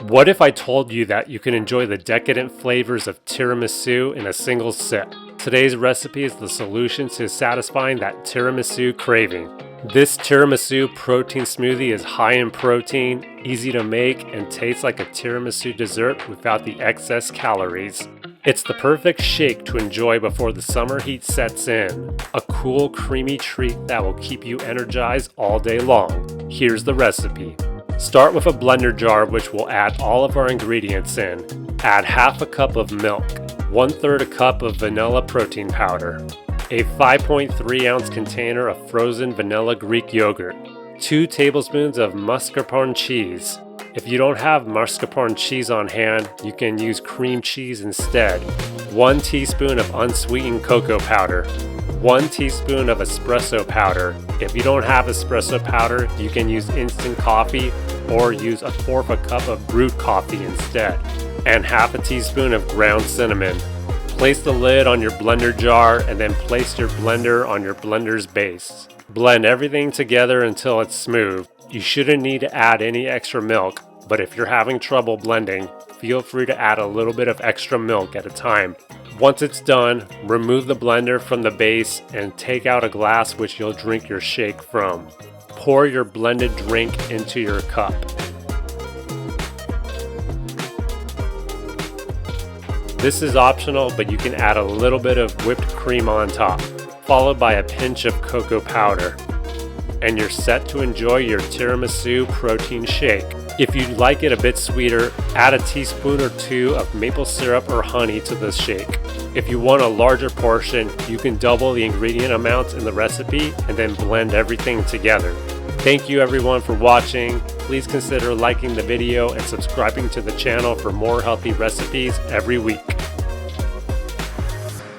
What if I told you that you can enjoy the decadent flavors of tiramisu in a single sip? Today's recipe is the solution to satisfying that tiramisu craving. This tiramisu protein smoothie is high in protein, easy to make, and tastes like a tiramisu dessert without the excess calories. It's the perfect shake to enjoy before the summer heat sets in. A cool, creamy treat that will keep you energized all day long. Here's the recipe. Start with a blender jar which we'll add all of our ingredients in. Add half a cup of milk, 1/3 a cup of vanilla protein powder, a 5.3 ounce container of frozen vanilla Greek yogurt, 2 tablespoons of mascarpone cheese. If you don't have mascarpone cheese on hand, you can use cream cheese instead. 1 teaspoon of unsweetened cocoa powder, 1 teaspoon of espresso powder. If you don't have espresso powder, you can use instant coffee or use 1/4 cup of brewed coffee instead, and half a teaspoon of ground cinnamon. Place the lid on your blender jar and then place your blender on your blender's base. Blend everything together until it's smooth. You shouldn't need to add any extra milk, but if you're having trouble blending, feel free to add a little bit of extra milk at a time. Once it's done, remove the blender from the base and take out a glass which you'll drink your shake from. Pour your blended drink into your cup. This is optional, but you can add a little bit of whipped cream on top, followed by a pinch of cocoa powder. And you're set to enjoy your tiramisu protein shake. If you'd like it a bit sweeter, add a teaspoon or 2 of maple syrup or honey to the shake. If you want a larger portion, you can double the ingredient amounts in the recipe and then blend everything together. Thank you everyone for watching. Please consider liking the video and subscribing to the channel for more healthy recipes every week.